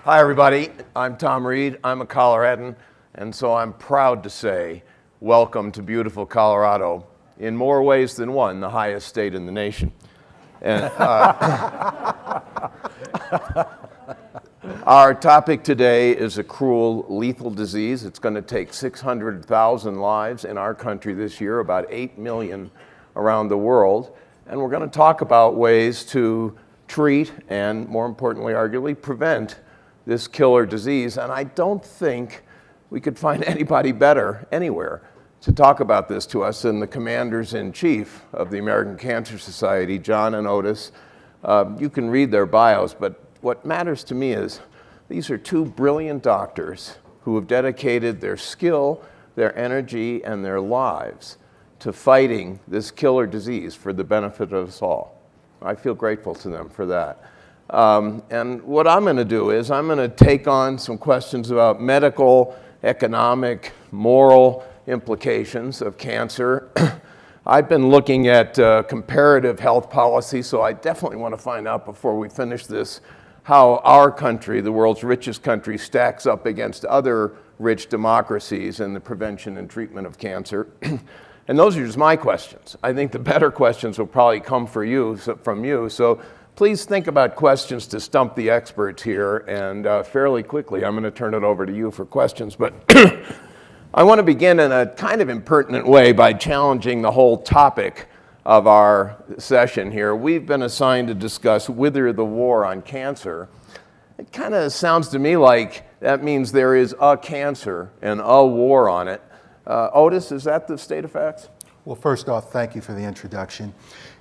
Hi, everybody. I'm Tom Reid. I'm a Coloradan, and so I'm proud to say welcome to beautiful Colorado, in more ways than one, the highest state in the nation. And our topic today is a cruel, lethal disease. It's going to take 600,000 lives in our country this year, about 8 million around the world. And we're going to talk about ways to treat and, more importantly, arguably, prevent this killer disease. And I don't think we could find anybody better anywhere to talk about this to us than the commanders-in-chief of the American Cancer Society, John and Otis. You can read their bios, but what matters to me is these are two brilliant doctors who have dedicated their skill, their energy, and their lives to fighting this killer disease for the benefit of us all. I feel grateful to them for that. And what I'm going to do is I'm going to take on some questions about medical, economic, moral implications of cancer. I've been looking at comparative health policy, so I definitely want to find out before we finish this how our country, the world's richest country, stacks up against other rich democracies in the prevention and treatment of cancer. And those are just my questions. I think the better questions will probably come from you. So please think about questions to stump the experts here, and fairly quickly I'm going to turn it over to you for questions. But I want to begin in a kind of impertinent way by challenging the whole topic of our session here. We've been assigned to discuss Whither the War on cancer. It kind of sounds to me like that means there is a cancer and a war on it. Otis, is that the state of facts? Well, first off, thank you for the introduction.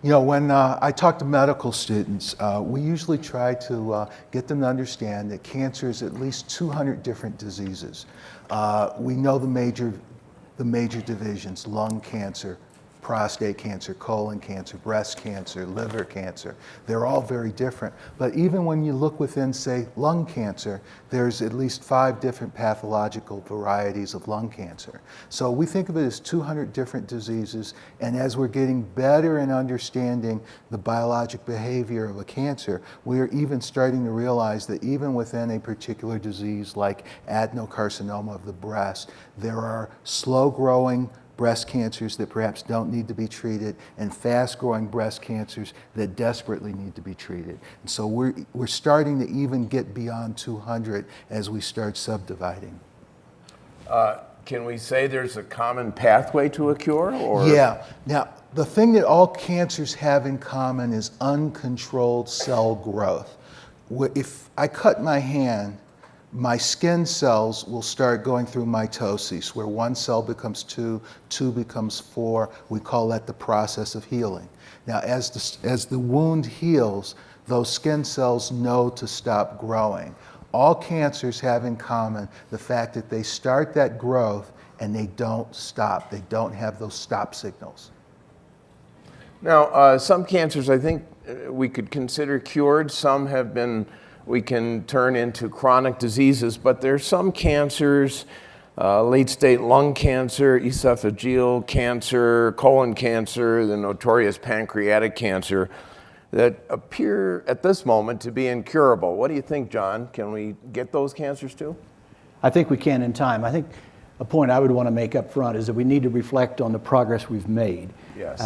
You know, when I talk to medical students, we usually try to get them to understand that cancer is at least 200 different diseases. We know the major divisions: lung cancer, prostate cancer, colon cancer, breast cancer, liver cancer. They're all very different. But even when you look within, say, lung cancer, there's at least 5 different pathological varieties of lung cancer. So we think of it as 200 different diseases, and as we're getting better in understanding the biologic behavior of a cancer, we're even starting to realize that even within a particular disease like adenocarcinoma of the breast, there are slow-growing breast cancers that perhaps don't need to be treated, and fast-growing breast cancers that desperately need to be treated. And so we're starting to even get beyond 200 as we start subdividing. Can we say there's a common pathway to a cure? Or? Yeah. Now, the thing that all cancers have in common is uncontrolled cell growth. If I cut my hand, my skin cells will start going through mitosis, where 1 cell becomes 2, 2 becomes 4. We call that the process of healing. Now, as the wound heals, those skin cells know to stop growing. All cancers have in common the fact that they start that growth and they don't stop. They don't have those stop signals. Now, some cancers I think we could consider cured. Some have been we can turn into chronic diseases, but there's some cancers, late-stage lung cancer, esophageal cancer, colon cancer, the notorious pancreatic cancer, that appear at this moment to be incurable. What do you think, John? Can we get those cancers too? I think we can in time. I think a point I would want to make up front is that we need to reflect on the progress we've made. Yes.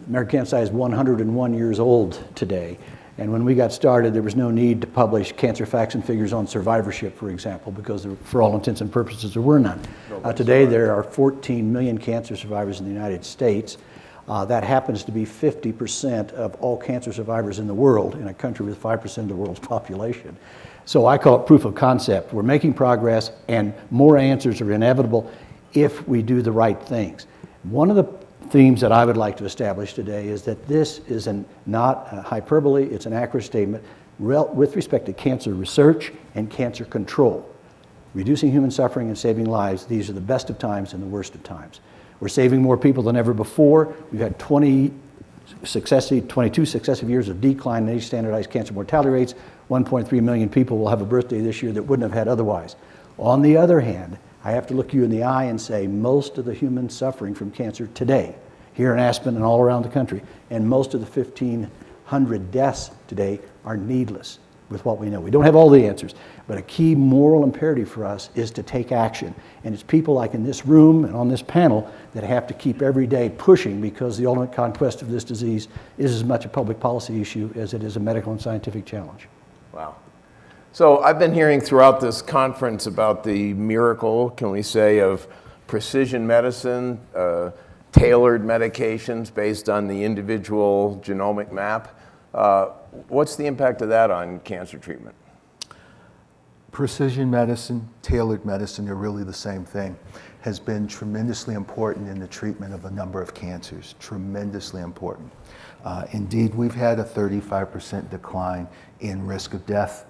American Cancer Society is 101 years old today. And when we got started, there was no need to publish cancer facts and figures on survivorship, for example, because for all intents and purposes, there were none. Today, there are 14 million cancer survivors in the United States. That happens to be 50% of all cancer survivors in the world, in a country with 5% of the world's population. So I call it proof of concept. We're making progress, and more answers are inevitable if we do the right things. One of the themes that I would like to establish today is that this is not a hyperbole, it's an accurate statement with respect to cancer research and cancer control. Reducing human suffering and saving lives, these are the best of times and the worst of times. We're saving more people than ever before. We've had 22 successive years of decline in age standardized cancer mortality rates. 1.3 million people will have a birthday this year that wouldn't have had otherwise. On the other hand, I have to look you in the eye and say most of the humans suffering from cancer today, here in Aspen and all around the country, and most of the 1,500 deaths today are needless. with what we know. We don't have all the answers, but a key moral imperative for us is to take action. And it's people like in this room and on this panel that have to keep every day pushing, because the ultimate conquest of this disease is as much a public policy issue as it is a medical and scientific challenge. Wow. So I've been hearing throughout this conference about the miracle, can we say, of precision medicine, tailored medications based on the individual genomic map. What's the impact of that on cancer treatment? Precision medicine, tailored medicine are really the same thing, has been tremendously important in the treatment of a number of cancers, tremendously important. Indeed, we've had a 35% decline in risk of death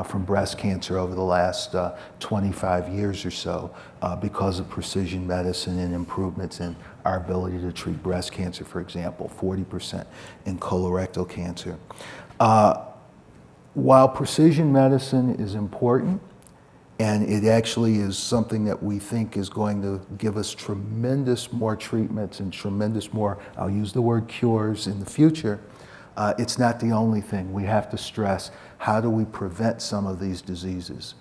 from breast cancer over the last 25 years or so because of precision medicine and improvements in our ability to treat breast cancer, for example, 40% in colorectal cancer. While precision medicine is important, and it actually is something that we think is going to give us tremendous more treatments and tremendous more, I'll use the word cures in the future, it's not the only thing. We have to stress, how do we prevent some of these diseases?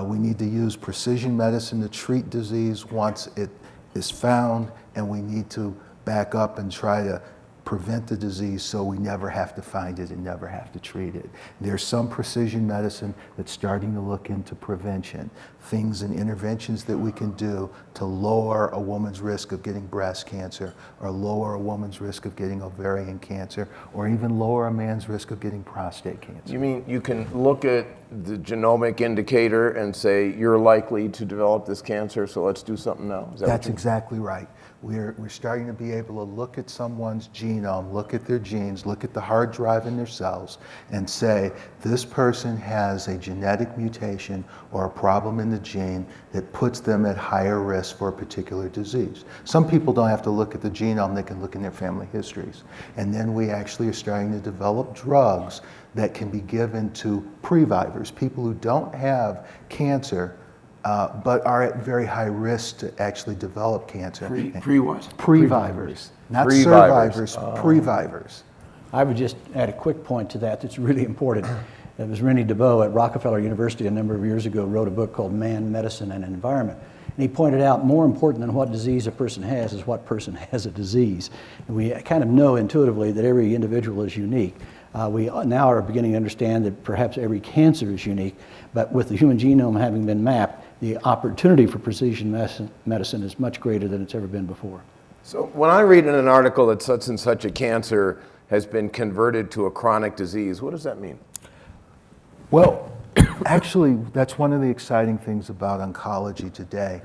We need to use precision medicine to treat disease once it is found, and we need to back up and try to prevent the disease so we never have to find it and never have to treat it. There's some precision medicine that's starting to look into prevention, things and interventions that we can do to lower a woman's risk of getting breast cancer, or lower a woman's risk of getting ovarian cancer, or even lower a man's risk of getting prostate cancer. You mean you can look at the genomic indicator and say, you're likely to develop this cancer, so let's do something now? Is that That's exactly right. We're starting to be able to look at someone's genome, look at their genes, look at the hard drive in their cells, and say, this person has a genetic mutation or a problem in the gene that puts them at higher risk for a particular disease. Some people don't have to look at the genome, they can look in their family histories. And then we actually are starting to develop drugs that can be given to previvors, people who don't have cancer, but are at very high risk to actually develop cancer. Pre-what? Previvors. Not Previvors. survivors, previvors. I would just add a quick point to that that's really important. It was Reid at Rockefeller University a number of years ago wrote a book called Man, Medicine, and Environment. And he pointed out more important than what disease a person has is what person has a disease. And we kind of know intuitively that every individual is unique. We now are beginning to understand that perhaps every cancer is unique, but with the human genome having been mapped, the opportunity for precision medicine is much greater than it's ever been before. So when I read in an article that such and such a cancer has been converted to a chronic disease, what does that mean? Well, actually, that's one of the exciting things about oncology today.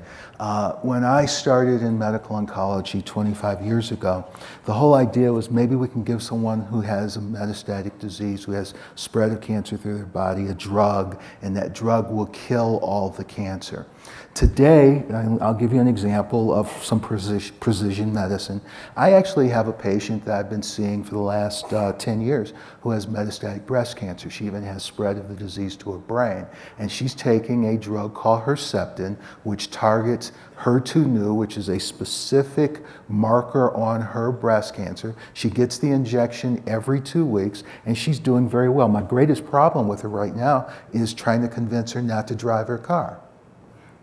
When I started in medical oncology 25 years ago, the whole idea was maybe we can give someone who has a metastatic disease, who has spread of cancer through their body, a drug, and that drug will kill all the cancer. Today, I'll give you an example of some precision medicine. I actually have a patient that I've been seeing for the last 10 years who has metastatic breast cancer. She even has spread of the disease to her brain. And she's taking a drug called Herceptin, which targets HER2/neu, which is a specific marker on her breast cancer. She gets the injection every 2 weeks, and she's doing very well. My greatest problem with her right now is trying to convince her not to drive her car.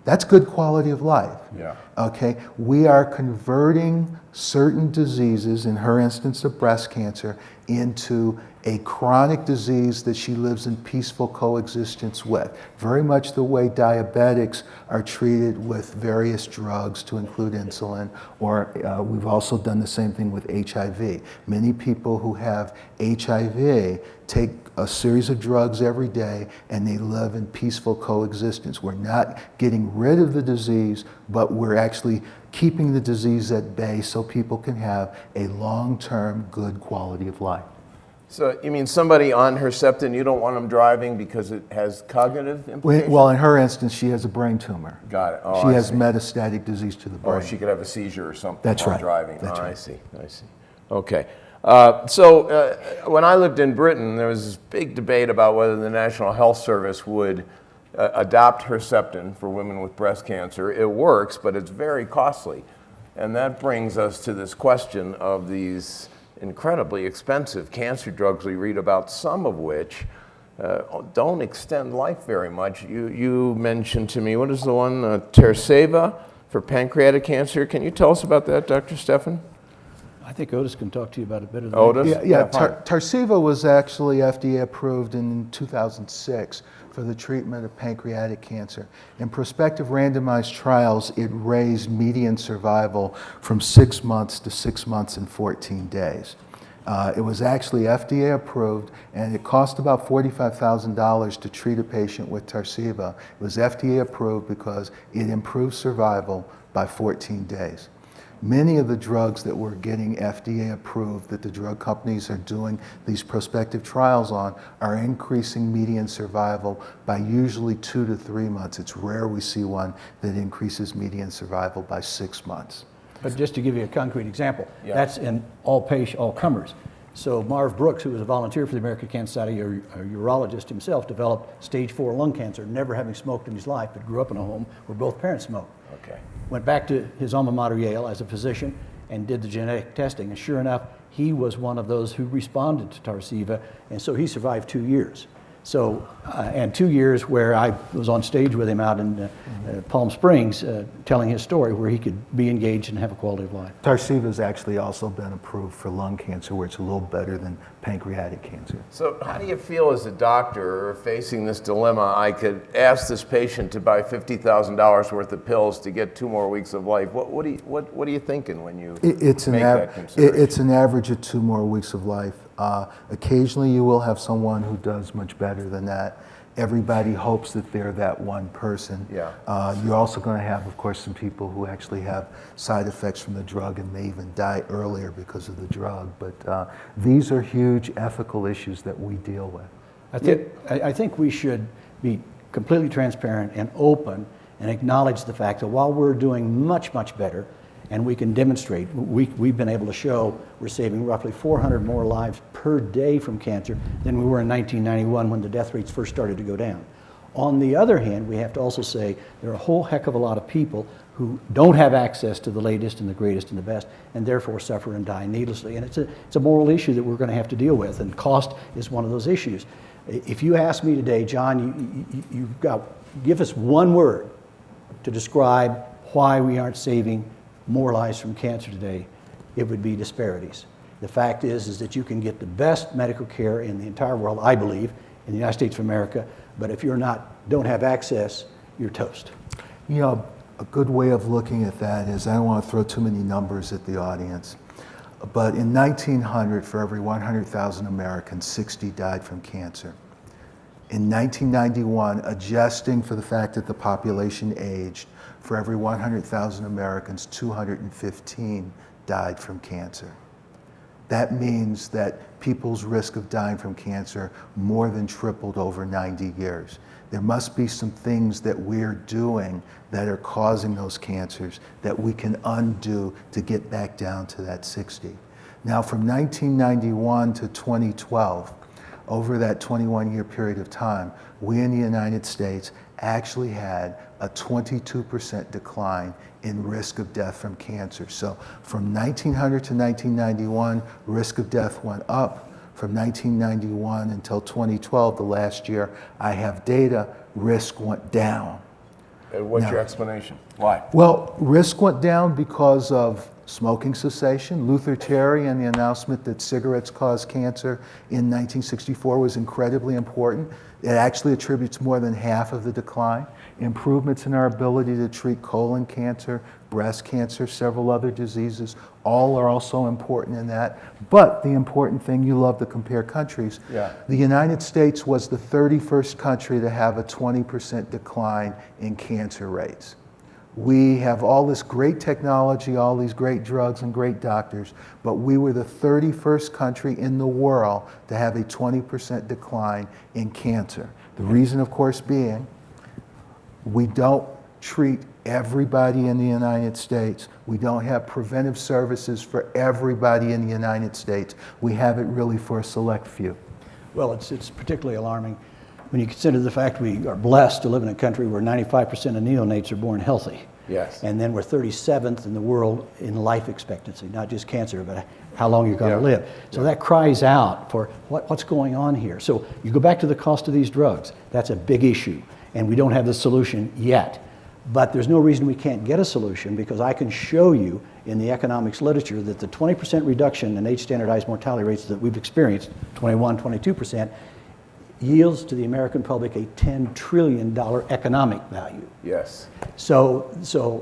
That's good quality of life. Yeah. Okay, we are converting certain diseases, in her instance of breast cancer, into a chronic disease that she lives in peaceful coexistence with. Very much the way diabetics are treated with various drugs to include insulin, or we've also done the same thing with HIV. Many people who have HIV take a series of drugs every day and they live in peaceful coexistence. We're not getting rid of the disease, but we're actually keeping the disease at bay so people can have a long-term good quality of life. So you mean somebody on Herceptin, you don't want them driving because it has cognitive implications? Well, in her instance, she has a brain tumor. Got it. Oh, she I has see. metastatic disease to the brain. Or she could have a seizure or something That's while right. driving. That's right. I see. Okay. So when I lived in Britain, there was this big debate about whether the National Health Service would adopt Herceptin for women with breast cancer. It works, but it's very costly. And that brings us to this question of these incredibly expensive cancer drugs we read about, some of which don't extend life very much. You mentioned to me, what is the one, Terceva for pancreatic cancer. Can you tell us about that, Dr. Seffrin? I think Otis can talk to you about it better than Otis? Yeah, fine. Tarceva was actually FDA approved in 2006 for the treatment of pancreatic cancer. In prospective randomized trials, it raised median survival from 6 months to 6 months and 14 days. It was actually FDA approved, and it cost about $45,000 to treat a patient with Tarceva. It was FDA approved because it improved survival by 14 days. Many of the drugs that we're getting FDA approved, that the drug companies are doing these prospective trials on, are increasing median survival by usually 2 to 3 months. It's rare we see one that increases median survival by 6 months. But just to give you a concrete example, that's in all comers. So Marv Brooks, who was a volunteer for the American Cancer Society, a urologist himself, developed stage 4 lung cancer, never having smoked in his life, but grew up in a home where both parents smoked. Okay. Went back to his alma mater, Yale, as a physician and did the genetic testing. And sure enough, he was one of those who responded to Tarceva, and so he survived 2 years. So, and 2 years where I was on stage with him out in Palm Springs telling his story, where he could be engaged and have a quality of life. Tarceva has actually also been approved for lung cancer, where it's a little better than pancreatic cancer. So how do you feel as a doctor facing this dilemma? I could ask this patient to buy $50,000 worth of pills to get 2 more weeks of life. What are you thinking when you make that consideration? It's an average of 2 more weeks of life. Occasionally you will have someone who does much better than that. Everybody hopes that they're that one person. Yeah. You're also going to have, of course, some people who actually have side effects from the drug and may even die earlier because of the drug. But these are huge ethical issues that we deal with. I think we should be completely transparent and open and acknowledge the fact that while we're doing much, much better, and we can demonstrate, we've been able to show we're saving roughly 400 more lives per day from cancer than we were in 1991 when the death rates first started to go down. On the other hand, we have to also say there are a whole heck of a lot of people who don't have access to the latest and the greatest and the best, and therefore suffer and die needlessly. And it's a moral issue that we're going to have to deal with, and cost is one of those issues. If you ask me today, John, you've got, give us one word to describe why we aren't saving more lives from cancer today, it would be disparities. The fact is that you can get the best medical care in the entire world, I believe, in the United States of America, but if you're don't have access, you're toast. You know, a good way of looking at that is, I don't want to throw too many numbers at the audience, but in 1900, for every 100,000 Americans, 60 died from cancer. In 1991, adjusting for the fact that the population aged, for every 100,000 Americans, 215 died from cancer. That means that people's risk of dying from cancer more than tripled over 90 years. There must be some things that we're doing that are causing those cancers that we can undo to get back down to that 60. Now, from 1991 to 2012, over that 21-year period of time, we in the United States actually had a 22% decline in risk of death from cancer. So from 1900 to 1991, risk of death went up. From 1991 until 2012, the last year I have data, risk went down. What's your explanation? Why? Well, risk went down because of smoking cessation. Luther Terry and the announcement that cigarettes cause cancer in 1964 was incredibly important. It actually attributes more than half of the decline. Improvements in our ability to treat colon cancer, breast cancer, several other diseases, all are also important in that. But the important thing, you love to compare countries. Yeah. The United States was the 31st country to have a 20% decline in cancer rates. We have all this great technology, all these great drugs and great doctors, but we were the 31st country in the world to have a 20% decline in cancer. The reason, of course, being we don't treat everybody in the United States. We don't have preventive services for everybody in the United States. We have it really for a select few. Well, it's particularly alarming when you consider the fact we are blessed to live in a country where 95% of neonates are born healthy. Yes. And then we're 37th in the world in life expectancy, not just cancer, but how long you're going to live. So that cries out for what's going on here. So you go back to the cost of these drugs. That's a big issue, and we don't have the solution yet. But there's no reason we can't get a solution, because I can show you in the economics literature that the 20% reduction in age-standardized mortality rates that we've experienced, 21, 22%, yields to the American public a $10 trillion economic value. Yes. So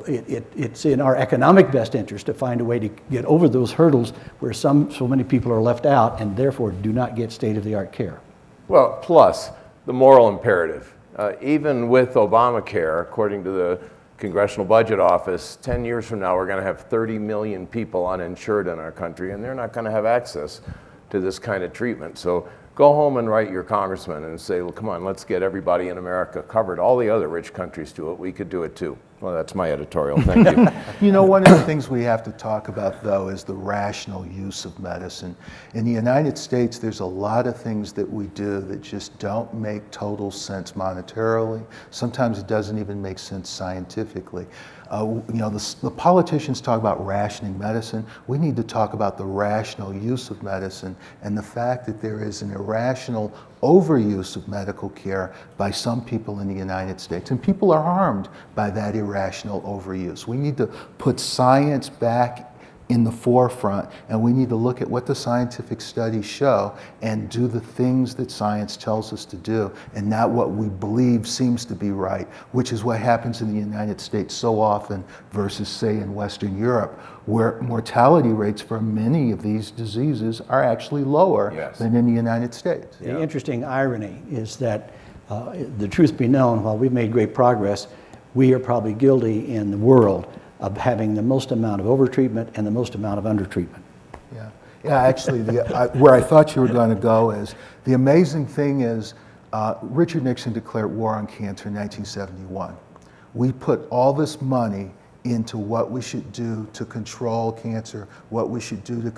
it's in our economic best interest to find a way to get over those hurdles where so many people are left out and therefore do not get state-of-the-art care. Well, plus the moral imperative. Even with Obamacare, according to the Congressional Budget Office, 10 years from now, we're going to have 30 million people uninsured in our country, and they're not going to have access to this kind of treatment. So go home and write your congressman and say, well, come on, let's get everybody in America covered. All the other rich countries do it. We could do it too. Well, that's my editorial. Thank you. You know, one of the things we have to talk about, though, is the rational use of medicine. In the United States, there's a lot of things that we do that just don't make total sense monetarily. Sometimes it doesn't even make sense scientifically. You know, the politicians talk about rationing medicine. We need to talk about the rational use of medicine and the fact that there is an irrational overuse of medical care by some people in the United States. And people are harmed by that irrational overuse. We need to put science back in the forefront, and we need to look at what the scientific studies show and do the things that science tells us to do, and not what we believe seems to be right, which is what happens in the United States so often versus, say, in Western Europe, where mortality rates for many of these diseases are actually lower than in the United States. The interesting irony is that, the truth be known, while we've made great progress, we are probably guilty in the world of having the most amount of overtreatment and the most amount of undertreatment. Yeah, actually, where I thought you were going to go is, the amazing thing is, Richard Nixon declared war on cancer in 1971. We put all this money into what we should do to control cancer, what we should do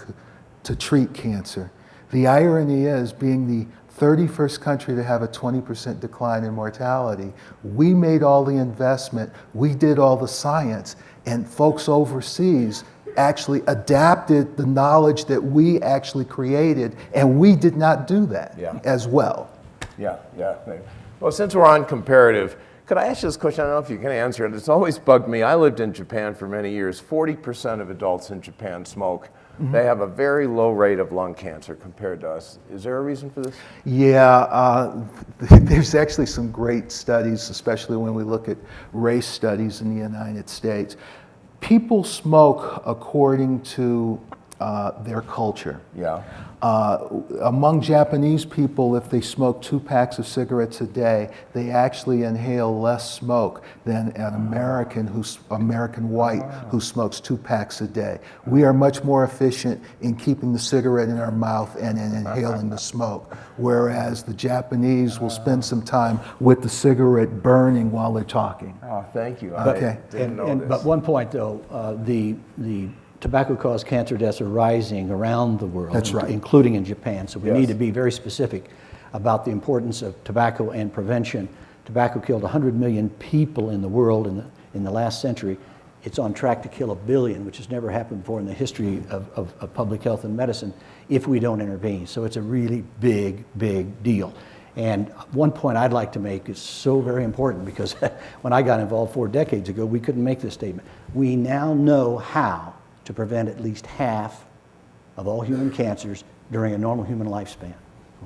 to treat cancer. The irony is, being the 31st country to have a 20% decline in mortality, we made all the investment, we did all the science, and folks overseas actually adapted the knowledge that we actually created, and we did not do that as well. Yeah. Well, since we're on comparative, could I ask you this question? I don't know if you can answer it. It's always bugged me. I lived in Japan for many years. 40% of adults in Japan smoke. Mm-hmm. They have a very low rate of lung cancer compared to us. Is there a reason for this? Yeah, there's actually some great studies, especially when we look at race studies in the United States. People smoke according to their culture. Yeah. Among Japanese people, if they smoke 2 packs of cigarettes a day, they actually inhale less smoke than an American white who smokes 2 packs a day. We are much more efficient in keeping the cigarette in our mouth and in inhaling the smoke, whereas the Japanese will spend some time with the cigarette burning while they're talking. Oh, thank you. Okay. But one point, though, the tobacco-caused cancer deaths are rising around the world, That's right. including in Japan. So we need to be very specific about the importance of tobacco and prevention. Tobacco killed 100 million people in the world in the last century. It's on track to kill 1 billion, which has never happened before in the history of public health and medicine, if we don't intervene. So it's a really big, big deal. And one point I'd like to make is so very important, because when I got involved 4 decades ago, we couldn't make this statement. We now know how to prevent at least half of all human cancers during a normal human lifespan.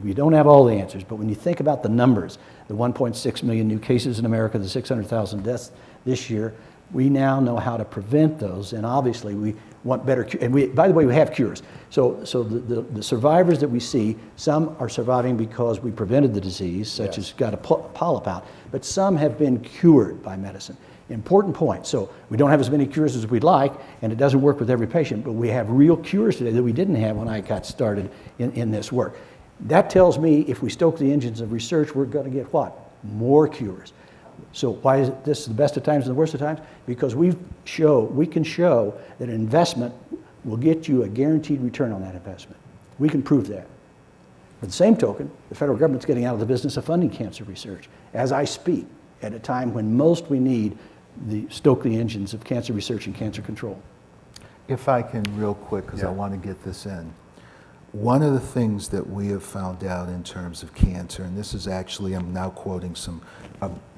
We don't have all the answers, but when you think about the numbers, the 1.6 million new cases in America, the 600,000 deaths this year, we now know how to prevent those, and obviously we want better cures. And by the way, we have cures. So the survivors that we see, some are surviving because we prevented the disease, such as got a polyp out, but some have been cured by medicine. Important point. So we don't have as many cures as we'd like, and it doesn't work with every patient, but we have real cures today that we didn't have when I got started in this work. That tells me if we stoke the engines of research, we're going to get what? More cures. So why is this the best of times and the worst of times? Because we can show that an investment will get you a guaranteed return on that investment. We can prove that. By the same token, the federal government's getting out of the business of funding cancer research as I speak, at a time when most we need stoke the engines of cancer research and cancer control. If I can real quick, because I want to get this in. One of the things that we have found out in terms of cancer, and this is actually, I'm now quoting some,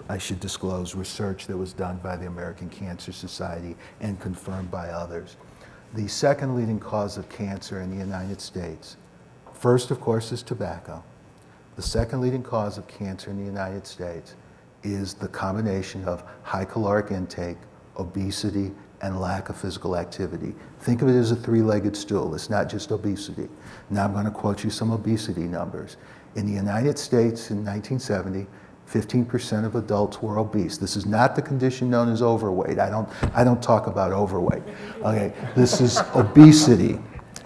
I should disclose, research that was done by the American Cancer Society and confirmed by others. The second leading cause of cancer in the United States, first of course is tobacco. The second leading cause of cancer in the United States is the combination of high caloric intake, obesity, and lack of physical activity. Think of it as a three-legged stool. It's not just obesity. Now I'm going to quote you some obesity numbers. In the United States in 1970, 15% of adults were obese. This is not the condition known as overweight. I don't talk about overweight. Okay, this is obesity.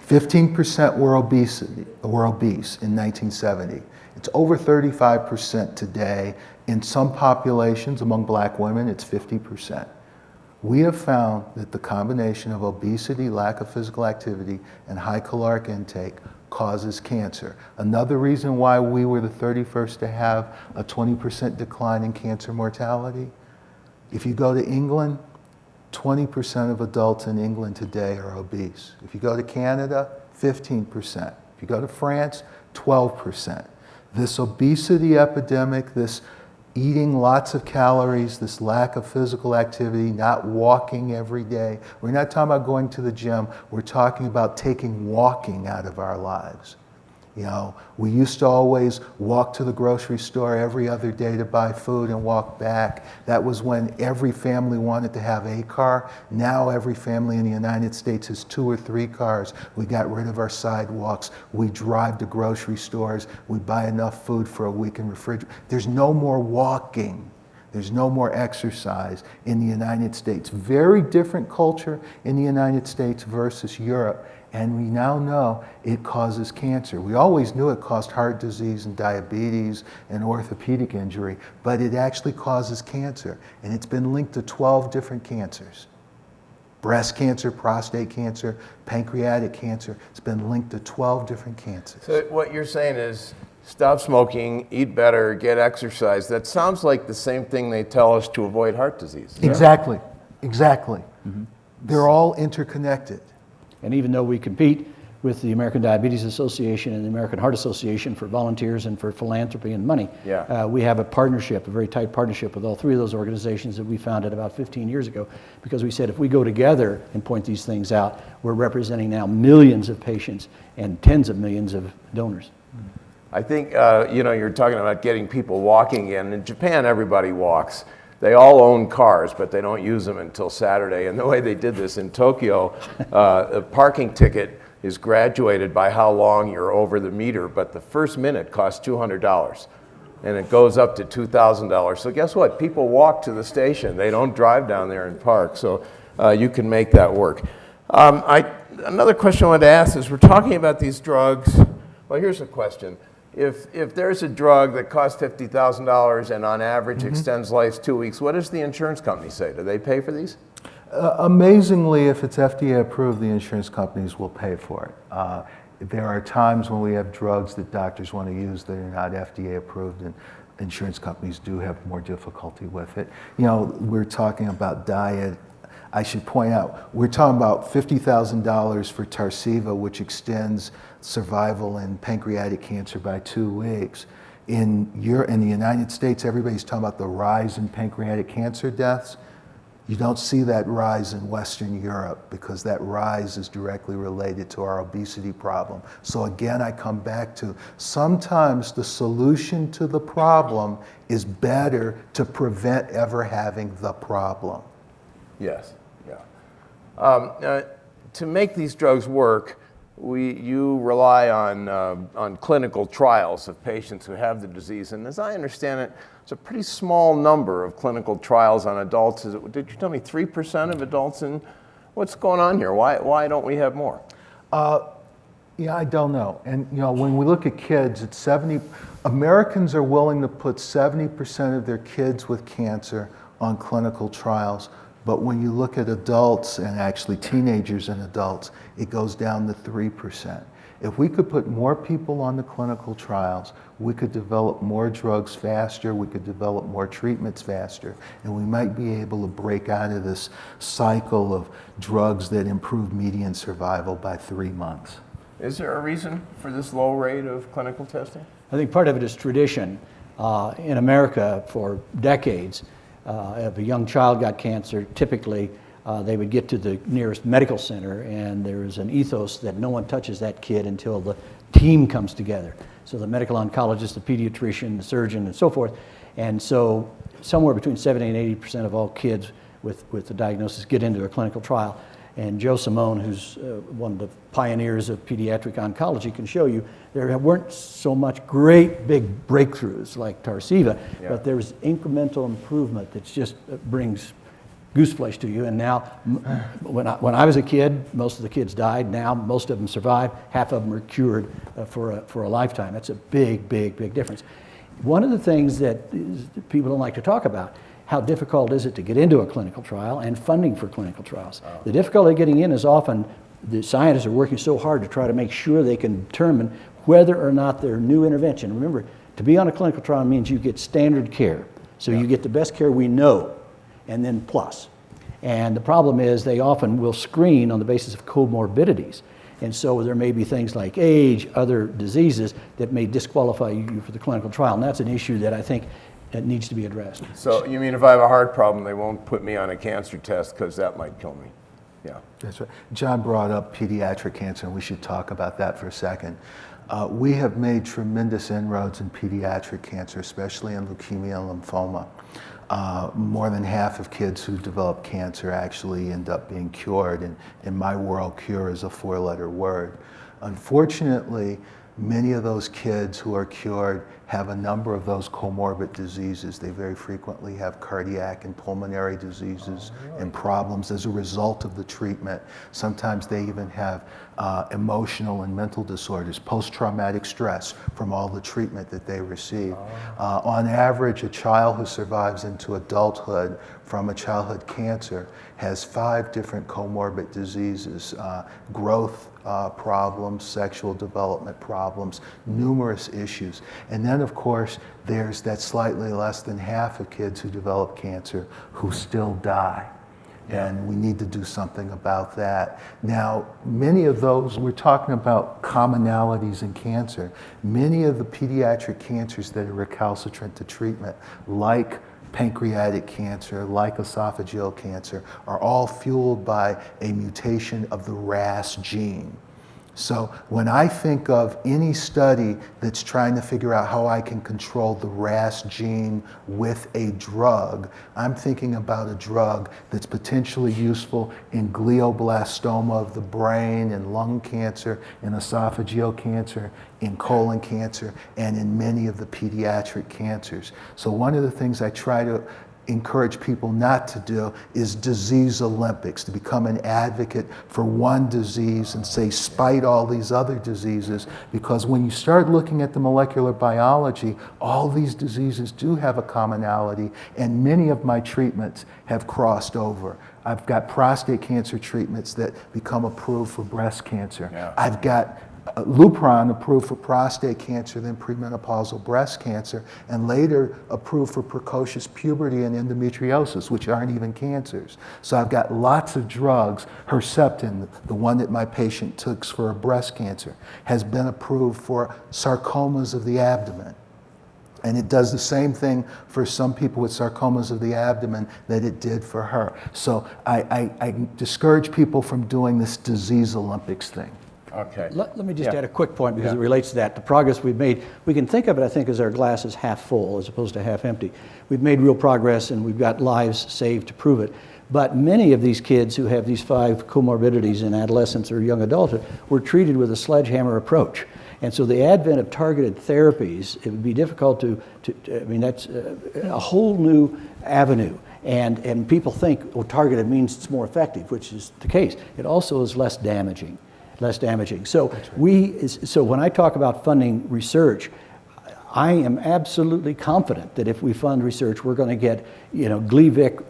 15% were obese in 1970. It's over 35% today. In some populations, among black women, it's 50%. We have found that the combination of obesity, lack of physical activity, and high caloric intake causes cancer. Another reason why we were the 31st to have a 20% decline in cancer mortality. If you go to England, 20% of adults in England today are obese. If you go to Canada, 15%. If you go to France, 12%. This obesity epidemic, this eating lots of calories, this lack of physical activity, not walking every day. We're not talking about going to the gym. We're talking about taking walking out of our lives. You know, we used to always walk to the grocery store every other day to buy food and walk back. That was when every family wanted to have a car. Now every family in the United States has 2 or 3 cars. We got rid of our sidewalks. We drive to grocery stores. We buy enough food for a week in refrigerator. There's no more walking. There's no more exercise in the United States. Very different culture in the United States versus Europe. And we now know it causes cancer. We always knew it caused heart disease and diabetes and orthopedic injury, but it actually causes cancer. And it's been linked to 12 different cancers. Breast cancer, prostate cancer, pancreatic cancer. It's been linked to 12 different cancers. So what you're saying is stop smoking, eat better, get exercise. That sounds like the same thing they tell us to avoid heart disease. Exactly, exactly. Mm-hmm. They're all interconnected. And even though we compete with the American Diabetes Association and the American Heart Association for volunteers and for philanthropy and money, we have a partnership, a very tight partnership with all 3 of those organizations that we founded about 15 years ago, because we said if we go together and point these things out, we're representing now millions of patients and tens of millions of donors. I think, you know, you're talking about getting people walking in. In Japan, everybody walks. They all own cars, but they don't use them until Saturday. And the way they did this in Tokyo, a parking ticket is graduated by how long you're over the meter, but the first minute costs $200, and it goes up to $2,000. So guess what? People walk to the station. They don't drive down there and park, so you can make that work. Another question I wanted to ask is, we're talking about these drugs. Well, here's a question. If there's a drug that costs $50,000 and on average extends life 2 weeks, what does the insurance company say? Do they pay for these? Amazingly, if it's FDA approved, the insurance companies will pay for it. There are times when we have drugs that doctors want to use that are not FDA approved, and insurance companies do have more difficulty with it. You know, we're talking about diet. I should point out, we're talking about $50,000 for Tarceva, which extends survival in pancreatic cancer by 2 weeks. In the United States, everybody's talking about the rise in pancreatic cancer deaths. You don't see that rise in Western Europe because that rise is directly related to our obesity problem. So again, I come back to sometimes the solution to the problem is better to prevent ever having the problem. Yes, yeah. To make these drugs work, you rely on clinical trials of patients who have the disease. And as I understand it, it's a pretty small number of clinical trials on adults. Did you tell me 3% of adults? And what's going on here? Why don't we have more? Yeah, I don't know. And you know, when we look at kids, it's 70. Americans are willing to put 70% of their kids with cancer on clinical trials. But when you look at adults, and actually teenagers and adults, it goes down to 3%. If we could put more people on the clinical trials, we could develop more drugs faster, we could develop more treatments faster, and we might be able to break out of this cycle of drugs that improve median survival by 3 months. Is there a reason for this low rate of clinical testing? I think part of it is tradition. In America, for decades, if a young child got cancer, typically they would get to the nearest medical center, and there is an ethos that no one touches that kid until the team comes together. So the medical oncologist, the pediatrician, the surgeon, and so forth. And so somewhere between 70 and 80% of all kids with the diagnosis get into a clinical trial. And Joe Simone, who's one of the pioneers of pediatric oncology, can show you there weren't so much great big breakthroughs like Tarceva, but there was incremental improvement that just brings gooseflesh to you. And now, when I was a kid, most of the kids died. Now, most of them survive. Half of them are cured for a lifetime. That's a big, big, big difference. One of the things that people don't like to talk about, how difficult is it to get into a clinical trial and funding for clinical trials. The difficulty getting in is often the scientists are working so hard to try to make sure they can determine whether or not their new intervention. Remember, to be on a clinical trial means you get standard care. So you get the best care we know, and then plus. And the problem is they often will screen on the basis of comorbidities. And so there may be things like age, other diseases that may disqualify you for the clinical trial. And that's an issue that I think that needs to be addressed. So you mean if I have a heart problem, they won't put me on a cancer test because that might kill me? Yeah. That's right. John brought up pediatric cancer, and we should talk about that for a second. We have made tremendous inroads in pediatric cancer, especially in leukemia and lymphoma. More than half of kids who develop cancer actually end up being cured, and in my world, cure is a 4-letter word. Unfortunately, many of those kids who are cured have a number of those comorbid diseases. They very frequently have cardiac and pulmonary diseases and problems as a result of the treatment. Sometimes they even have emotional and mental disorders, post-traumatic stress from all the treatment that they receive. On average, a child who survives into adulthood from a childhood cancer has 5 different comorbid diseases, growth problems, sexual development problems, numerous issues. And then, of course, there's that slightly less than half of kids who develop cancer who still die. And we need to do something about that. Now, many of those, we're talking about commonalities in cancer. Many of the pediatric cancers that are recalcitrant to treatment, like pancreatic cancer, like esophageal cancer, are all fueled by a mutation of the RAS gene. So when I think of any study that's trying to figure out how I can control the RAS gene with a drug, I'm thinking about a drug that's potentially useful in glioblastoma of the brain, in lung cancer, in esophageal cancer, in colon cancer, and in many of the pediatric cancers. So one of the things I try to encourage people not to do is disease Olympics, to become an advocate for one disease and say spite all these other diseases, because when you start looking at the molecular biology, all these diseases do have a commonality, and many of my treatments have crossed over. I've got prostate cancer treatments that become approved for breast cancer. I've got Lupron approved for prostate cancer, then premenopausal breast cancer, and later approved for precocious puberty and endometriosis, which aren't even cancers. So I've got lots of drugs. Herceptin, the one that my patient took for breast cancer, has been approved for sarcomas of the abdomen. And it does the same thing for some people with sarcomas of the abdomen that it did for her. So I discourage people from doing this disease Olympics thing. Okay. Let me just add a quick point because it relates to that. The progress we've made, we can think of it, I think, as our glass is half full as opposed to half empty. We've made real progress and we've got lives saved to prove it. But many of these kids who have these 5 comorbidities in adolescence or young adulthood were treated with a sledgehammer approach. And so the advent of targeted therapies, it would be difficult I mean, that's a whole new avenue. And people think, well, targeted means it's more effective, which is the case. It also is less damaging. So so when I talk about funding research, I am absolutely confident that if we fund research, we're going to get, Gleevec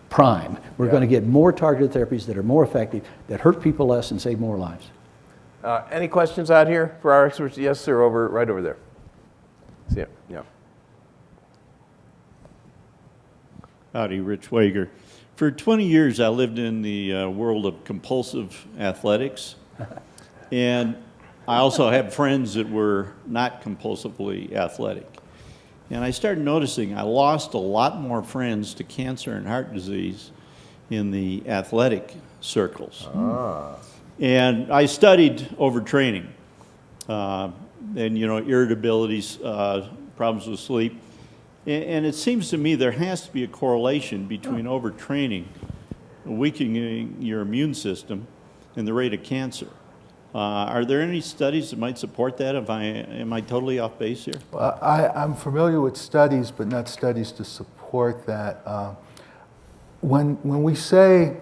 prime. We're going to get more targeted therapies that are more effective, that hurt people less and save more lives. Any questions out here for our experts? Yes, sir, right over there. See it, yeah. Howdy, Rich Wager. For 20 years, I lived in the world of compulsive athletics. And I also had friends that were not compulsively athletic. And I started noticing I lost a lot more friends to cancer and heart disease in the athletic circles. And I studied overtraining and, irritabilities, problems with sleep. And it seems to me there has to be a correlation between overtraining, weakening your immune system, and the rate of cancer. Are there any studies that might support that? Am I totally off base here? Well, I'm familiar with studies, but not studies to support that. When we say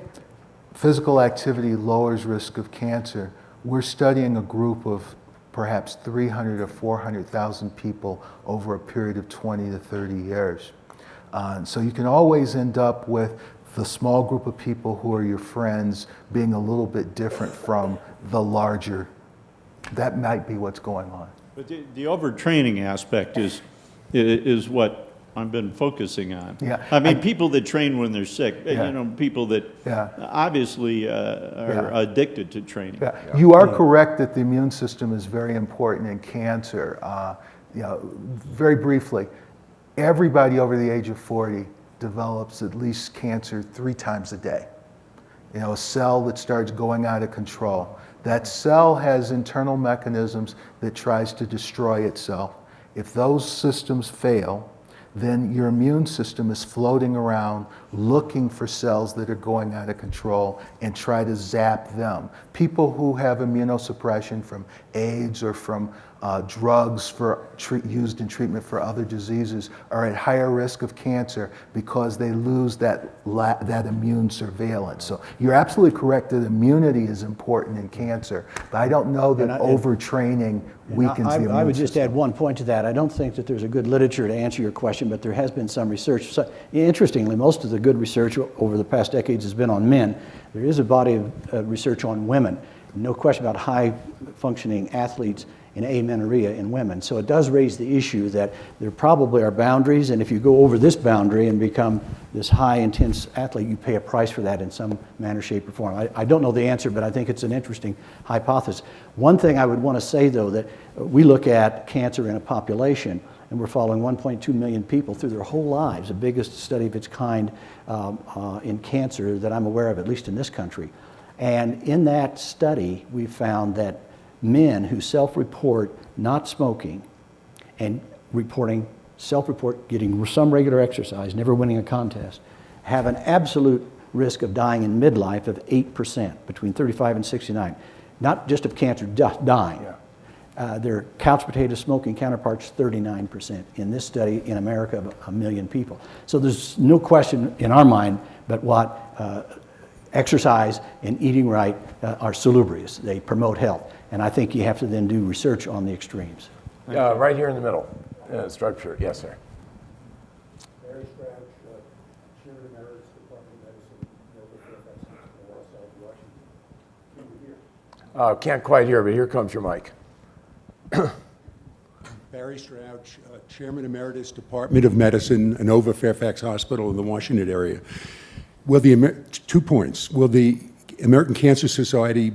physical activity lowers risk of cancer, we're studying a group of perhaps 300 or 400,000 people over a period of 20 to 30 years. So you can always end up with the small group of people who are your friends being a little bit different from the larger. That might be what's going on. But the overtraining aspect is what I've been focusing on. Yeah. I mean, people that train when they're sick, people that Yeah. obviously are addicted to training. Yeah. You are correct that the immune system is very important in cancer. Very briefly, everybody over the age of 40 develops at least cancer 3 times a day. A cell that starts going out of control. That cell has internal mechanisms that tries to destroy itself. If those systems fail, then your immune system is floating around looking for cells that are going out of control and try to zap them. People who have immunosuppression from AIDS or from drugs used in treatment for other diseases are at higher risk of cancer because they lose that immune surveillance. So you're absolutely correct that immunity is important in cancer, but I don't know that overtraining weakens the immune system. I would just add one point to that. I don't think that there's a good literature to answer your question, but there has been some research. So, interestingly, most of the good research over the past decades has been on men. There is a body of research on women. No question about high-functioning athletes in amenorrhea in women. So it does raise the issue that there probably are boundaries, and if you go over this boundary and become this high, intense athlete, you pay a price for that in some manner, shape, or form. I don't know the answer, but I think it's an interesting hypothesis. One thing I would want to say, though, that we look at cancer in a population, and we're following 1.2 million people through their whole lives, the biggest study of its kind in cancer that I'm aware of, at least in this country. And in that study, we found that men who self-report not smoking and self-report getting some regular exercise, never winning a contest, have an absolute risk of dying in midlife of 8%, between 35 and 69. Not just of cancer, just dying. Yeah. Their couch potato smoking counterparts, 39% in this study in America of 1 million people. So there's no question in our mind but what exercise and eating right are salubrious. They promote health. And I think you have to then do research on the extremes. Right here in the middle, structure. Yes, sir. Barry Crouch, Chairman Emeritus, Department of Medicine, Nova Fairfax, Washington. Can you hear? Can't quite hear, but here comes your mic. Barry Strouch, Chairman Emeritus, Department of Medicine, Nova Fairfax Hospital in the Washington area. 2 points. Will the American Cancer Society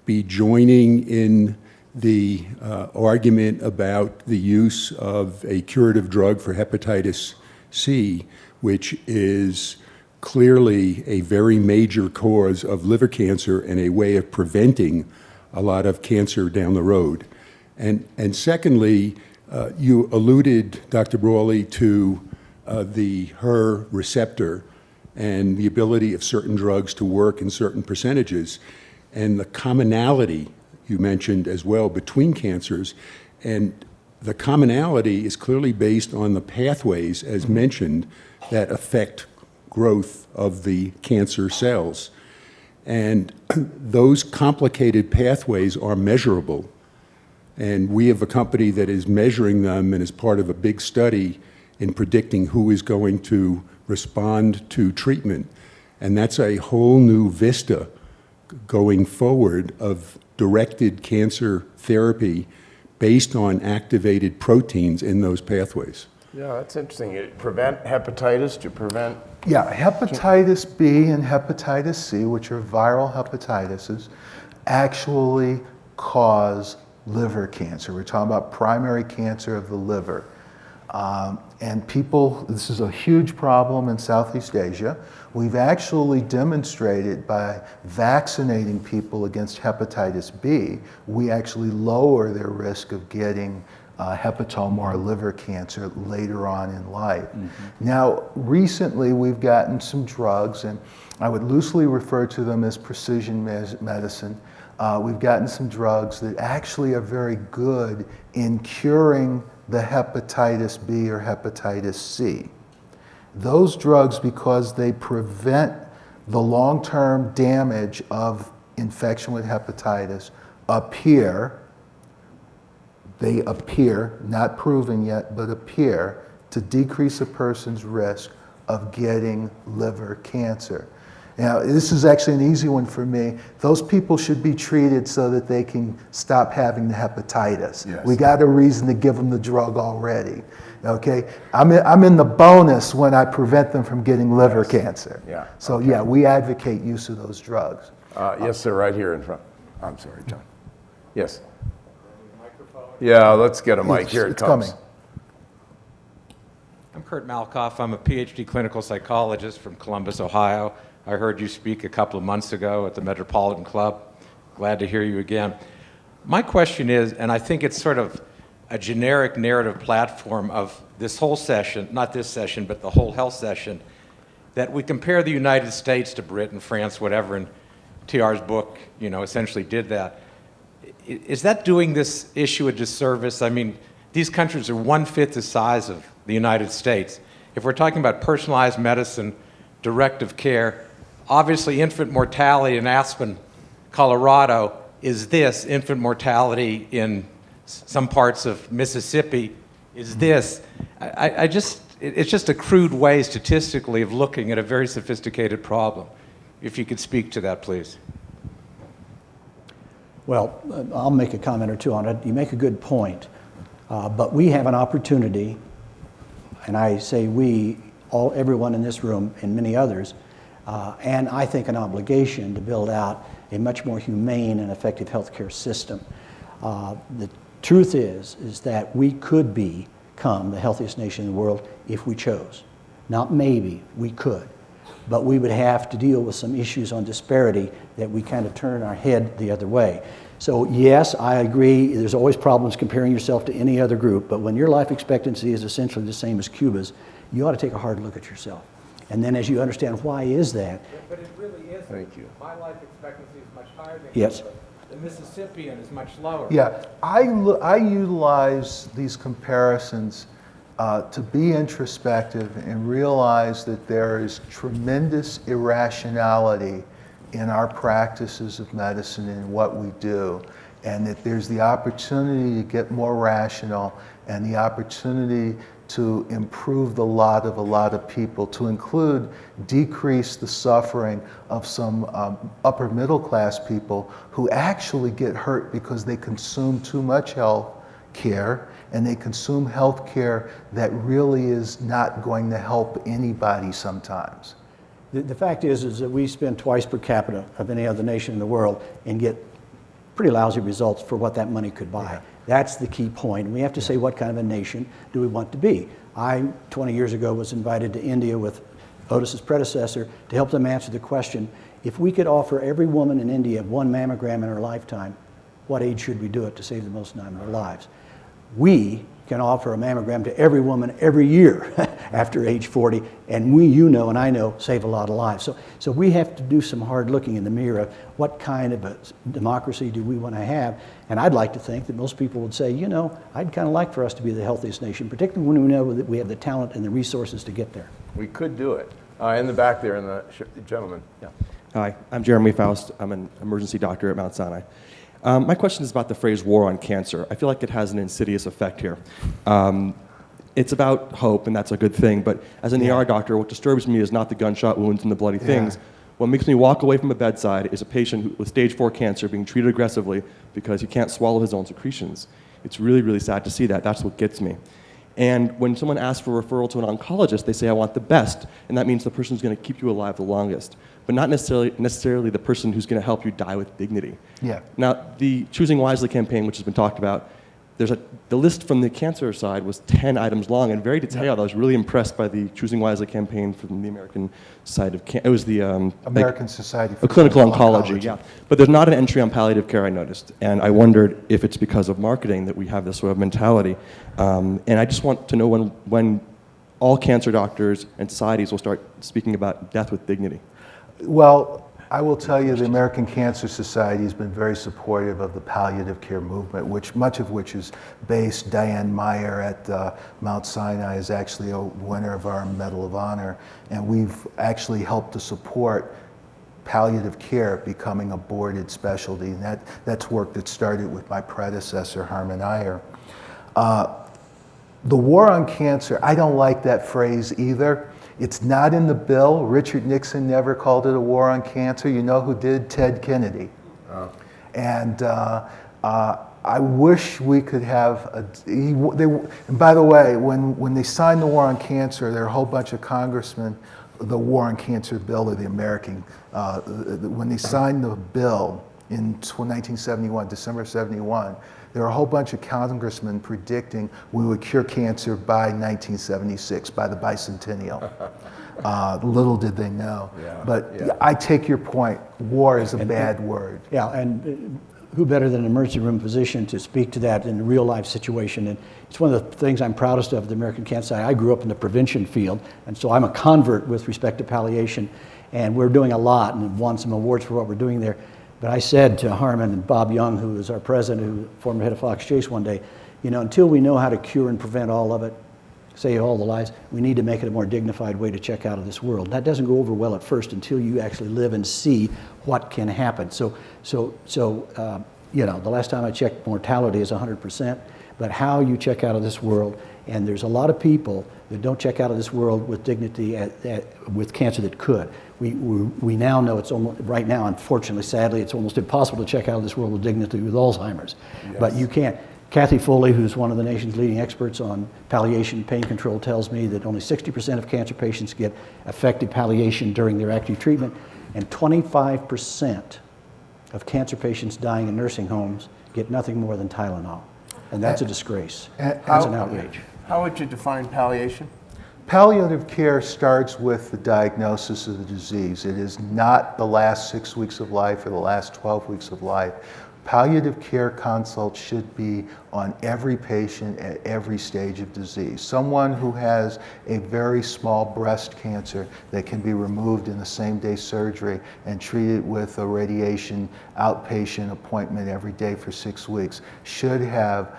be joining in the argument about the use of a curative drug for hepatitis C, which is clearly a very major cause of liver cancer and a way of preventing a lot of cancer down the road? And secondly, you alluded, Dr. Brawley, to the HER receptor and the ability of certain drugs to work in certain percentages, and the commonality you mentioned as well between cancers. And the commonality is clearly based on the pathways, as mentioned, that affect growth of the cancer cells. And those complicated pathways are measurable. And we have a company that is measuring them and is part of a big study in predicting who is going to respond to treatment. And that's a whole new vista going forward of directed cancer therapy based on activated proteins in those pathways. Yeah, that's interesting. It prevent hepatitis to prevent. Yeah, hepatitis B and hepatitis C, which are viral hepatitises, actually cause liver cancer. We're talking about primary cancer of the liver. And people, this is a huge problem in Southeast Asia. We've actually demonstrated by vaccinating people against hepatitis B, we actually lower their risk of getting hepatoma or liver cancer later on in life. Now, recently we've gotten some drugs, and I would loosely refer to them as precision medicine. We've gotten some drugs that actually are very good in curing the hepatitis B or hepatitis C. Those drugs, because they prevent the long-term damage of infection with hepatitis, they appear, not proven yet, but appear to decrease a person's risk of getting liver cancer. Now, this is actually an easy one for me. Those people should be treated so that they can stop having the hepatitis. Yes. We got a reason to give them the drug already. Okay, I'm in the bonus when I prevent them from getting liver cancer. Yeah. So yeah, we advocate use of those drugs. Yes, sir, right here in front. I'm sorry, John. Yes. Yeah, let's get a mic. Here it It's comes. coming. I'm Kurt Malkoff. I'm a PhD clinical psychologist from Columbus, Ohio. I heard you speak a couple of months ago at the Metropolitan Club. Glad to hear you again. My question is, and I think it's sort of a generic narrative platform of this whole session, not this session, but the whole health session, that we compare the United States to Britain, France, whatever, and TR's book, essentially did that. Is that doing this issue a disservice? I mean, these countries are 1/5 the size of the United States. If we're talking about personalized medicine, directive care, obviously infant mortality in Aspen, Colorado, is this. Infant mortality in some parts of Mississippi is this. It's just a crude way statistically of looking at a very sophisticated problem. If you could speak to that, please. Well, I'll make a comment or two on it. You make a good point, but we have an opportunity, and I say we, everyone in this room and many others, and I think an obligation to build out a much more humane and effective healthcare system. The truth is that we could become the healthiest nation in the world if we chose. Not maybe, we could. But we would have to deal with some issues on disparity that we kind of turn our head the other way. So yes, I agree, there's always problems comparing yourself to any other group, but when your life expectancy is essentially the same as Cuba's, you ought to take a hard look at yourself. And then as you understand why is that. But it really isn't. Thank you. My life expectancy is much higher than Yes. Cuba. The Mississippian is much lower. Yeah, I utilize these comparisons to be introspective and realize that there is tremendous irrationality in our practices of medicine and what we do, and that there's the opportunity to get more rational and the opportunity to improve the lot of a lot of people, to include decrease the suffering of some upper middle class people who actually get hurt because they consume too much health care and they consume health care that really is not going to help anybody sometimes. The fact is that we spend twice per capita of any other nation in the world and get pretty lousy results for what that money could buy. Yeah. That's the key point. And we have to say, what kind of a nation do we want to be? I, 20 years ago, was invited to India with Otis's predecessor to help them answer the question, if we could offer every woman in India one mammogram in her lifetime, what age should we do it to save the most time in their lives? We can offer a mammogram to every woman every year after age 40, and we, and I know, save a lot of lives. So we have to do some hard looking in the mirror of what kind of a democracy do we want to have. And I'd like to think that most people would say, I'd kind of like for us to be the healthiest nation, particularly when we know that we have the talent and the resources to get there. We could do it. In the back there, in the gentleman. Yeah. Hi, I'm Jeremy Faust. I'm an emergency doctor at Mount Sinai. My question is about the phrase war on cancer. I feel like it has an insidious effect here. It's about hope, and that's a good thing, but as an ER doctor, what disturbs me is not the gunshot wounds and the bloody things. What makes me walk away from a bedside is a patient with stage 4 cancer being treated aggressively because he can't swallow his own secretions. It's really, really sad to see that. That's what gets me. And when someone asks for referral to an oncologist, they say, I want the best, and that means the person who's going to keep you alive the longest, but not necessarily the person who's going to help you die with dignity. Yeah. Now, the Choosing Wisely campaign, which has been talked about, the list from the cancer side was 10 items long and very detailed. I was really impressed by the Choosing Wisely campaign from the American side of it was the American Society for Clinical Oncology. Yeah, but there's not an entry on palliative care, I noticed, and I wondered if it's because of marketing that we have this sort of mentality. And I just want to know when all cancer doctors and societies will start speaking about death with dignity. Well, I will tell you the American Cancer Society has been very supportive of the palliative care movement, much of which is based. Diane Meyer at Mount Sinai is actually a winner of our Medal of Honor, and we've actually helped to support palliative care becoming a boarded specialty, and that's work that started with my predecessor, Harman Iyer. The war on cancer, I don't like that phrase either. It's not in the bill. Richard Nixon never called it a war on cancer. You know who did? Ted Kennedy. Oh. And I wish we could have and by the way, when they signed the war on cancer, there are a whole bunch of congressmen, the war on cancer bill, or the American, when they signed the bill in 1971, December of 71, there were a whole bunch of congressmen predicting we would cure cancer by 1976, by the bicentennial. Little did they know. Yeah, but yeah. I take your point. War is a bad word. Yeah, and who better than an emergency room physician to speak to that in a real life situation? And it's one of the things I'm proudest of at the American Cancer Society. I grew up in the prevention field, and so I'm a convert with respect to palliation, and we're doing a lot and have won some awards for what we're doing there. But I said to Harman and Bob Young, who is our president, who former head of Fox Chase one day, you know, until we know how to cure and prevent all of it, save all the lives, we need to make it a more dignified way to check out of this world. That doesn't go over well at first until you actually live and see what can happen. So you know, the last time I checked, mortality is 100%, but how you check out of this world, and there's a lot of people that don't check out of this world with dignity with cancer that could. We now know it's almost, right now, unfortunately, sadly, it's almost impossible to check out of this world with dignity with Alzheimer's. Yes. But you can't. Kathy Foley, who's one of the nation's leading experts on palliation and pain control, tells me that only 60% of cancer patients get effective palliation during their active treatment, and 25% of cancer patients dying in nursing homes get nothing more than Tylenol. And that's a disgrace. That's an outrage. How would you define palliation? Palliative care starts with the diagnosis of the disease. It is not the last 6 weeks of life or the last 12 weeks of life. Palliative care consults should be on every patient at every stage of disease. Someone who has a very small breast cancer that can be removed in the same day surgery and treated with a radiation outpatient appointment every day for 6 weeks should have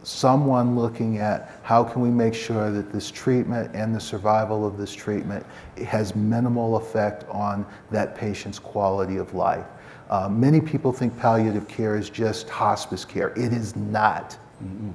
someone looking at how can we make sure that this treatment and the survival of this treatment has minimal effect on that patient's quality of life. Many people think palliative care is just hospice care. It is not. Mm-hmm.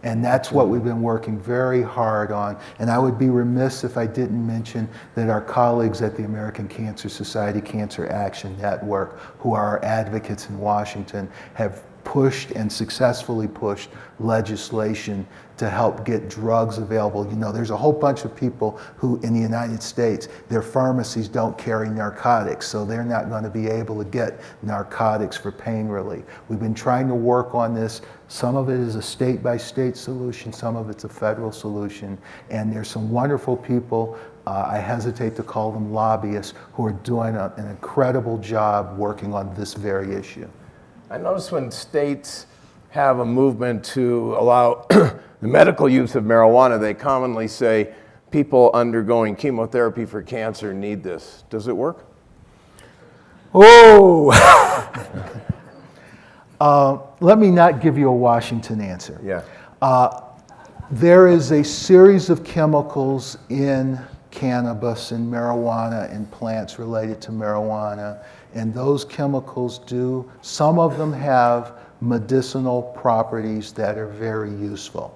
And that's what we've been working very hard on. And I would be remiss if I didn't mention that our colleagues at the American Cancer Society Cancer Action Network, who are our advocates in Washington, have pushed and successfully pushed legislation to help get drugs available. You know, there's a whole bunch of people who in the United States, their pharmacies don't carry narcotics, so they're not going to be able to get narcotics for pain relief. We've been trying to work on this. Some of it is a state-by-state solution, some of it's a federal solution, and there's some wonderful people, I hesitate to call them lobbyists, who are doing an incredible job working on this very issue. I notice when states have a movement to allow the medical use of marijuana, they commonly say people undergoing chemotherapy for cancer need this. Does it work? Oh! Let me not give you a Washington answer. Yeah. There is a series of chemicals in cannabis and marijuana and plants related to marijuana, and those chemicals some of them have medicinal properties that are very useful.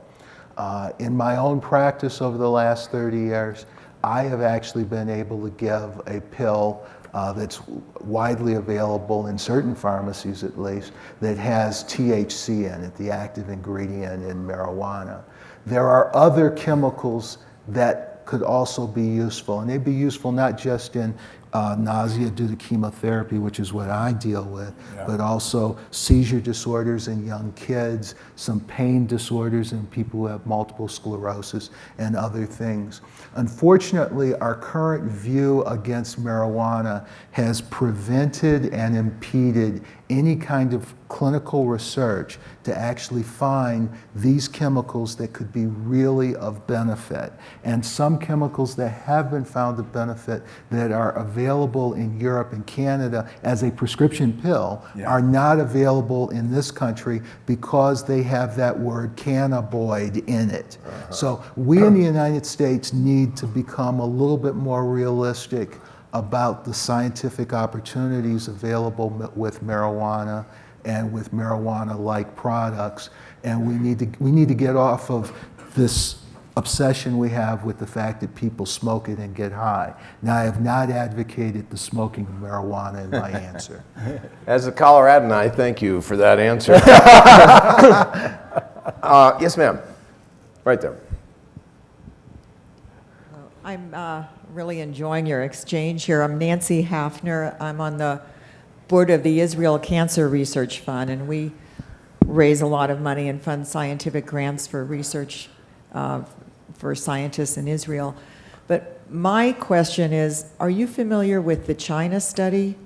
In my own practice over the last 30 years, I have actually been able to give a pill that's widely available in certain pharmacies at least, that has THC in it, the active ingredient in marijuana. There are other chemicals that could also be useful, and they'd be useful not just in nausea due to chemotherapy, which is what I deal with, but also seizure disorders in young kids, some pain disorders in people who have multiple sclerosis, and other things. Unfortunately, our current view against marijuana has prevented and impeded any kind of clinical research to actually find these chemicals that could be really of benefit. And some chemicals that have been found of benefit that are available in Europe and Canada as a prescription pill are not available in this country because they have that word cannabinoid in it. So we in the United States need to become a little bit more realistic about the scientific opportunities available with marijuana and with marijuana-like products, and we need to get off of this obsession we have with the fact that people smoke it and get high. Now, I have not advocated the smoking of marijuana in my answer. As a Coloradan, I thank you for that answer. Yes, ma'am. Right there. I'm really enjoying your exchange here. I'm Nancy Hafner. I'm on the board of the Israel Cancer Research Fund, and we raise a lot of money and fund scientific grants for research for scientists in Israel. But my question is, are you familiar with the China study,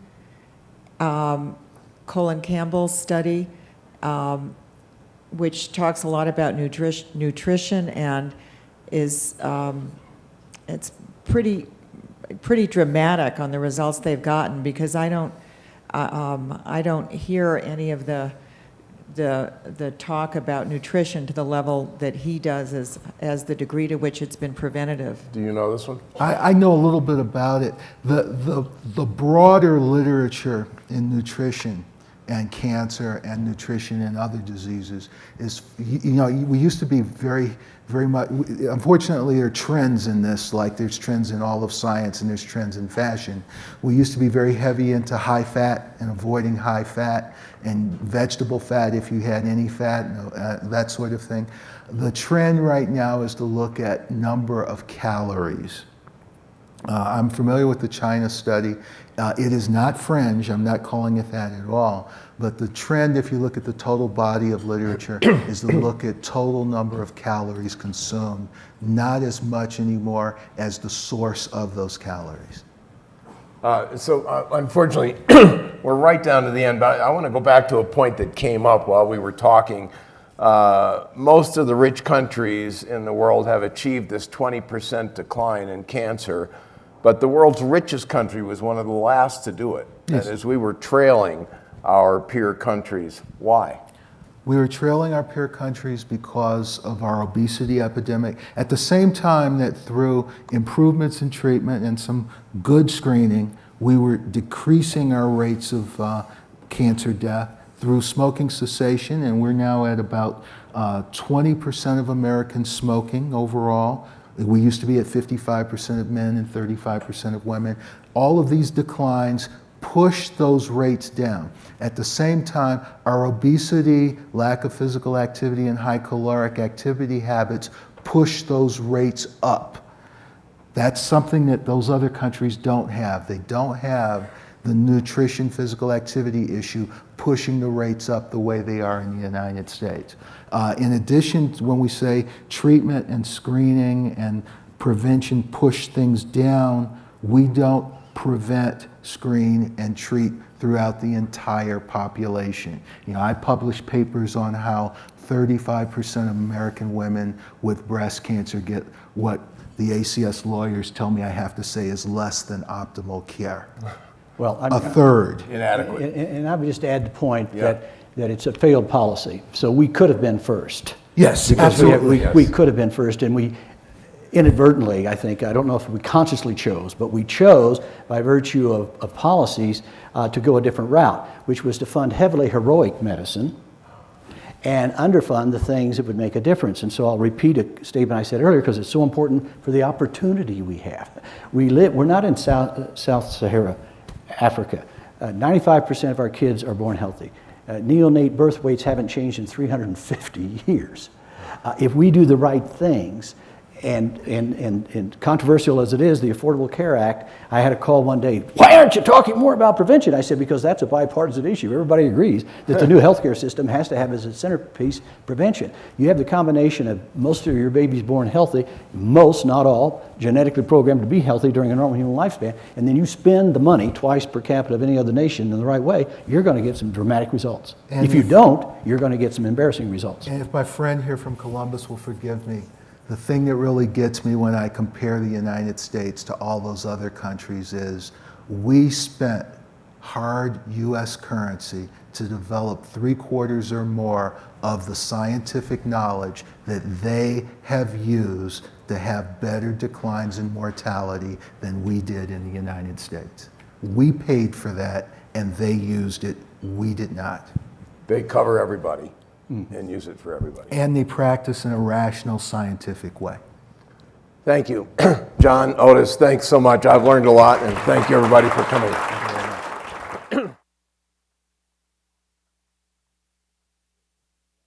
Colin Campbell's study, which talks a lot about nutrition and is it's pretty dramatic on the results they've gotten, because I don't hear any of the talk about nutrition to the level that he does as the degree to which it's been preventative. Do you know this one? I know a little bit about it. The broader literature in nutrition and cancer and nutrition and other diseases is, we used to be very much, unfortunately there are trends in this, like there's trends in all of science and there's trends in fashion. We used to be very heavy into high fat and avoiding high fat and vegetable fat if you had any fat, that sort of thing. The trend right now is to look at number of calories. I'm familiar with the China study. It is not fringe, I'm not calling it that at all, but the trend, if you look at the total body of literature, is to look at total number of calories consumed, not as much anymore as the source of those calories. Unfortunately, we're right down to the end, but I want to go back to a point that came up while we were talking. Most of the rich countries in the world have achieved this 20% decline in cancer, but the world's richest country was one of the last to do it. Yes. And as we were trailing our peer countries, why? We were trailing our peer countries because of our obesity epidemic. At the same time that through improvements in treatment and some good screening, we were decreasing our rates of cancer death through smoking cessation, and we're now at about 20% of Americans smoking overall. We used to be at 55% of men and 35% of women. All of these declines push those rates down. At the same time, our obesity, lack of physical activity, and high caloric activity habits push those rates up. That's something that those other countries don't have. They don't have the nutrition, physical activity issue pushing the rates up the way they are in the United States. In addition, when we say treatment and screening and prevention push things down, we don't prevent, screen, and treat throughout the entire population. I publish papers on how 35% of American women with breast cancer get what the ACS lawyers tell me I have to say is less than optimal care. Well, A third. Inadequate. And I would just add the point that it's a failed policy. So we could have been first. Yes, Because absolutely. we could have been first, and we inadvertently, I think, I don't know if we consciously chose, but we chose by virtue of policies to go a different route, which was to fund heavily heroic medicine and underfund the things that would make a difference. And so I'll repeat a statement I said earlier because it's so important for the opportunity we have. We're not in South Sahara Africa. 95% of our kids are born healthy. Neonate birth weights haven't changed in 350 years. If we do the right things, and controversial as it is, the Affordable Care Act, I had a call one day, why aren't you talking more about prevention? I said, because that's a bipartisan issue. Everybody agrees that the new healthcare system has to have as a centerpiece prevention. You have the combination of most of your babies born healthy, most, not all, genetically programmed to be healthy during a normal human lifespan, and then you spend the money twice per capita of any other nation in the right way, you're going to get some dramatic results. And if you don't, you're going to get some embarrassing results. And if my friend here from Columbus will forgive me, the thing that really gets me when I compare the United States to all those other countries is we spent hard US currency to develop 3/4 or more of the scientific knowledge that they have used to have better declines in mortality than we did in the United States. We paid for that and they used it, we did not. They cover everybody and use it for everybody. And they practice in a rational, scientific way. Thank you. John, Otis, thanks so much. I've learned a lot, and thank you everybody for coming.